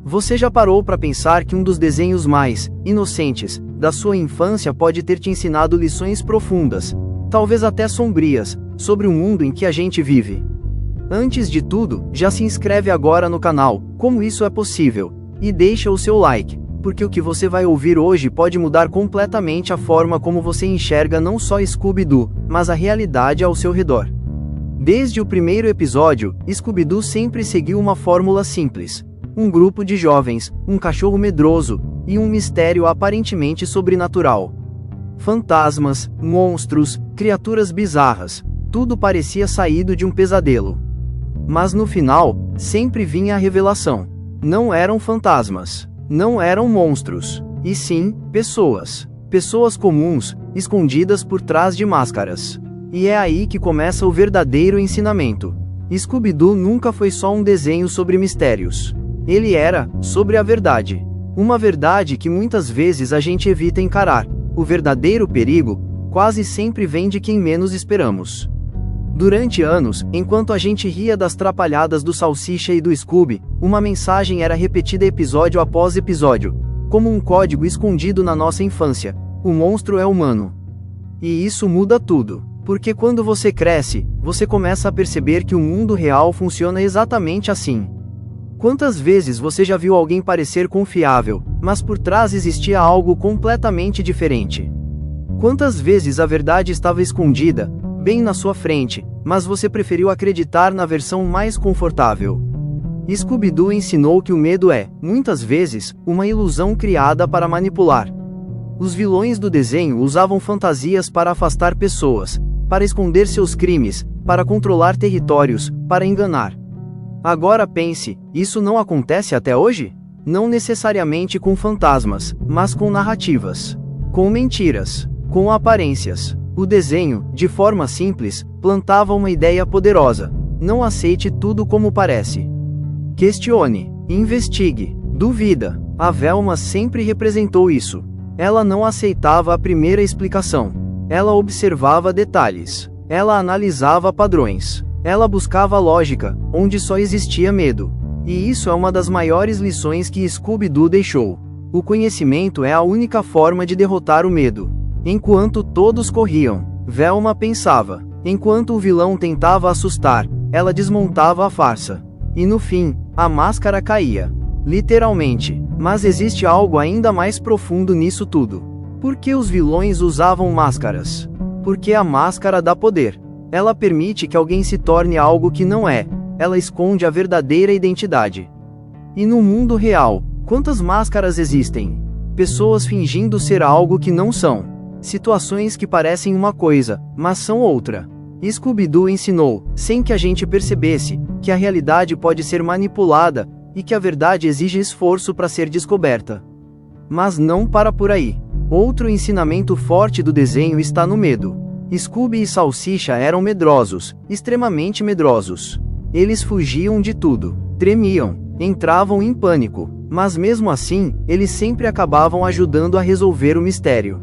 Você já parou para pensar que um dos desenhos mais inocentes da sua infância pode ter te ensinado lições profundas, talvez até sombrias, sobre o mundo em que a gente vive? Antes de tudo, já se inscreve agora no canal, como isso é possível, e deixa o seu like, porque o que você vai ouvir hoje pode mudar completamente a forma como você enxerga não só Scooby-Doo, mas a realidade ao seu redor. Desde o primeiro episódio, Scooby-Doo sempre seguiu uma fórmula simples: um grupo de jovens, um cachorro medroso, e um mistério aparentemente sobrenatural. Fantasmas, monstros, criaturas bizarras, tudo parecia saído de um pesadelo. Mas no final, sempre vinha a revelação. Não eram fantasmas, não eram monstros, e sim, pessoas. Pessoas comuns, escondidas por trás de máscaras. E é aí que começa o verdadeiro ensinamento. Scooby-Doo nunca foi só um desenho sobre mistérios. Ele era sobre a verdade. Uma verdade que muitas vezes a gente evita encarar. O verdadeiro perigo quase sempre vem de quem menos esperamos. Durante anos, enquanto a gente ria das trapalhadas do Salsicha e do Scooby, uma mensagem era repetida episódio após episódio, como um código escondido na nossa infância: o monstro é humano. E isso muda tudo, porque quando você cresce, você começa a perceber que o mundo real funciona exatamente assim. Quantas vezes você já viu alguém parecer confiável, mas por trás existia algo completamente diferente? Quantas vezes a verdade estava escondida, bem na sua frente, mas você preferiu acreditar na versão mais confortável? Scooby-Doo ensinou que o medo é, muitas vezes, uma ilusão criada para manipular. Os vilões do desenho usavam fantasias para afastar pessoas, para esconder seus crimes, para controlar territórios, para enganar. Agora pense, isso não acontece até hoje? Não necessariamente com fantasmas, mas com narrativas, com mentiras, com aparências. O desenho, de forma simples, plantava uma ideia poderosa: não aceite tudo como parece. Questione, investigue, duvida. A Velma sempre representou isso. Ela não aceitava a primeira explicação. Ela observava detalhes. Ela analisava padrões. Ela buscava lógica, onde só existia medo. E isso é uma das maiores lições que Scooby-Doo deixou. O conhecimento é a única forma de derrotar o medo. Enquanto todos corriam, Velma pensava. Enquanto o vilão tentava assustar, ela desmontava a farsa. E no fim, a máscara caía. Literalmente. Mas existe algo ainda mais profundo nisso tudo. Por que os vilões usavam máscaras? Porque a máscara dá poder. Ela permite que alguém se torne algo que não é. Ela esconde a verdadeira identidade. E no mundo real, quantas máscaras existem? Pessoas fingindo ser algo que não são. Situações que parecem uma coisa, mas são outra. Scooby-Doo ensinou, sem que a gente percebesse, que a realidade pode ser manipulada, e que a verdade exige esforço para ser descoberta. Mas não para por aí. Outro ensinamento forte do desenho está no medo. Scooby e Salsicha eram medrosos, extremamente medrosos. Eles fugiam de tudo, tremiam, entravam em pânico, mas mesmo assim, eles sempre acabavam ajudando a resolver o mistério.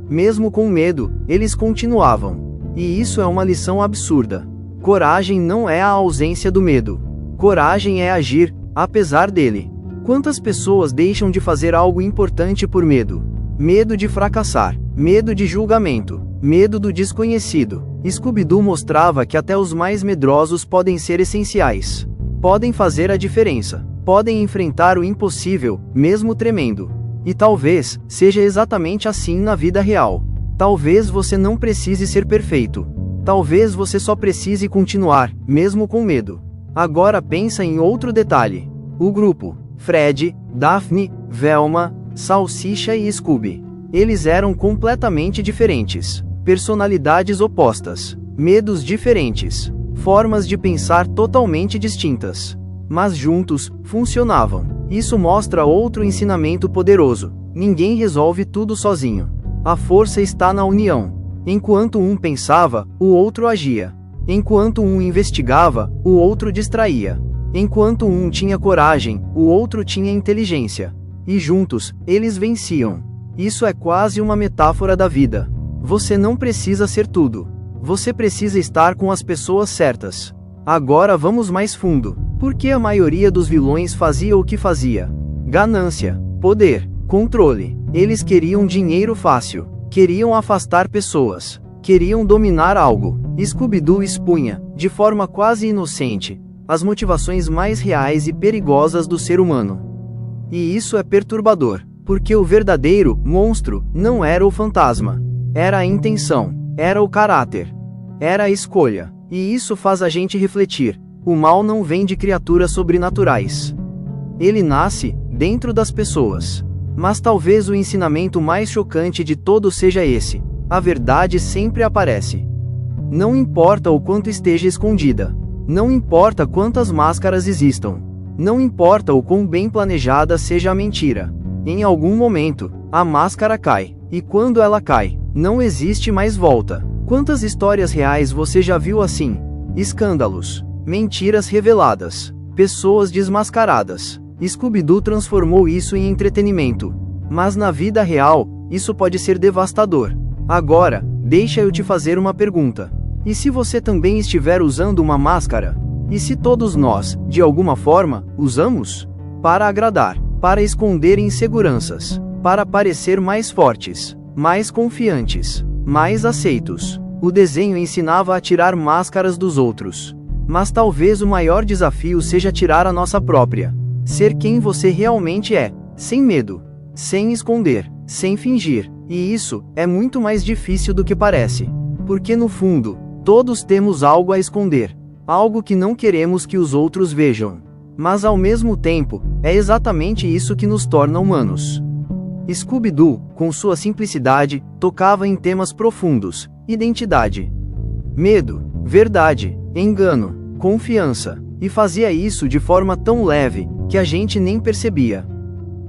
Mesmo com medo, eles continuavam. E isso é uma lição absurda. Coragem não é a ausência do medo. Coragem é agir, apesar dele. Quantas pessoas deixam de fazer algo importante por medo? Medo de fracassar, medo de julgamento, medo do desconhecido. Scooby-Doo mostrava que até os mais medrosos podem ser essenciais. Podem fazer a diferença. Podem enfrentar o impossível, mesmo tremendo. E talvez seja exatamente assim na vida real. Talvez você não precise ser perfeito. Talvez você só precise continuar, mesmo com medo. Agora pensa em outro detalhe. O grupo: Fred, Daphne, Velma, Salsicha e Scooby. Eles eram completamente diferentes. Personalidades opostas. Medos diferentes. Formas de pensar totalmente distintas. Mas juntos, funcionavam. Isso mostra outro ensinamento poderoso: ninguém resolve tudo sozinho. A força está na união. Enquanto um pensava, o outro agia. Enquanto um investigava, o outro distraía. Enquanto um tinha coragem, o outro tinha inteligência. E juntos, eles venciam. Isso é quase uma metáfora da vida. Você não precisa ser tudo. Você precisa estar com as pessoas certas. Agora vamos mais fundo. Por que a maioria dos vilões fazia o que fazia? Ganância, poder, controle. Eles queriam dinheiro fácil, queriam afastar pessoas, queriam dominar algo. Scooby-Doo expunha, de forma quase inocente, as motivações mais reais e perigosas do ser humano. E isso é perturbador, porque o verdadeiro monstro não era o fantasma. Era a intenção, era o caráter, era a escolha. E isso faz a gente refletir. O mal não vem de criaturas sobrenaturais. Ele nasce dentro das pessoas. Mas talvez o ensinamento mais chocante de todos seja esse: a verdade sempre aparece. Não importa o quanto esteja escondida. Não importa quantas máscaras existam. Não importa o quão bem planejada seja a mentira. Em algum momento, a máscara cai. E quando ela cai, não existe mais volta. Quantas histórias reais você já viu assim? Escândalos, mentiras reveladas, pessoas desmascaradas. Scooby-Doo transformou isso em entretenimento. Mas na vida real, isso pode ser devastador. Agora, deixa eu te fazer uma pergunta. E se você também estiver usando uma máscara? E se todos nós, de alguma forma, usamos? Para agradar, para esconder inseguranças, para parecer mais fortes, mais confiantes, mais aceitos. O desenho ensinava a tirar máscaras dos outros. Mas talvez o maior desafio seja tirar a nossa própria. Ser quem você realmente é, sem medo, sem esconder, sem fingir. E isso é muito mais difícil do que parece. Porque no fundo, todos temos algo a esconder. Algo que não queremos que os outros vejam. Mas ao mesmo tempo, é exatamente isso que nos torna humanos. Scooby-Doo, com sua simplicidade, tocava em temas profundos: identidade, medo, verdade, engano, confiança, e fazia isso de forma tão leve, que a gente nem percebia.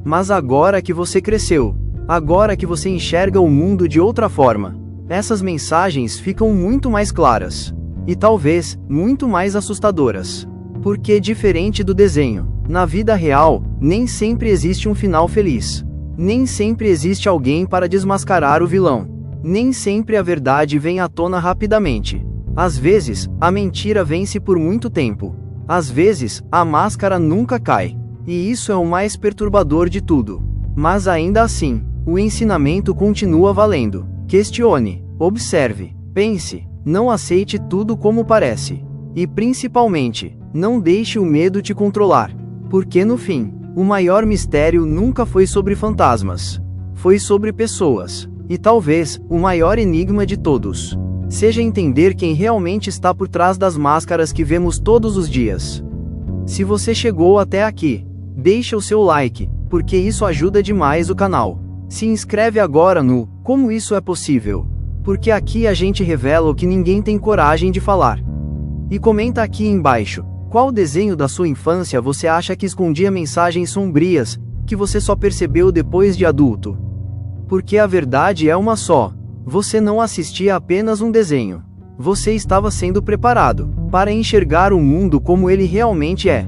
Mas agora que você cresceu, agora que você enxerga o mundo de outra forma, essas mensagens ficam muito mais claras. E talvez, muito mais assustadoras. Porque diferente do desenho, na vida real, nem sempre existe um final feliz. Nem sempre existe alguém para desmascarar o vilão. Nem sempre a verdade vem à tona rapidamente. Às vezes, a mentira vence por muito tempo. Às vezes, a máscara nunca cai. E isso é o mais perturbador de tudo. Mas ainda assim, o ensinamento continua valendo. Questione, observe, pense, não aceite tudo como parece. E principalmente, não deixe o medo te controlar. Porque no fim, o maior mistério nunca foi sobre fantasmas. Foi sobre pessoas. E talvez, o maior enigma de todos seja entender quem realmente está por trás das máscaras que vemos todos os dias. Se você chegou até aqui, deixa o seu like, porque isso ajuda demais o canal. Se inscreve agora no Como Isso é Possível, porque aqui a gente revela o que ninguém tem coragem de falar. E comenta aqui embaixo, qual desenho da sua infância você acha que escondia mensagens sombrias, que você só percebeu depois de adulto? Porque a verdade é uma só. Você não assistia apenas um desenho. Você estava sendo preparado para enxergar o mundo como ele realmente é.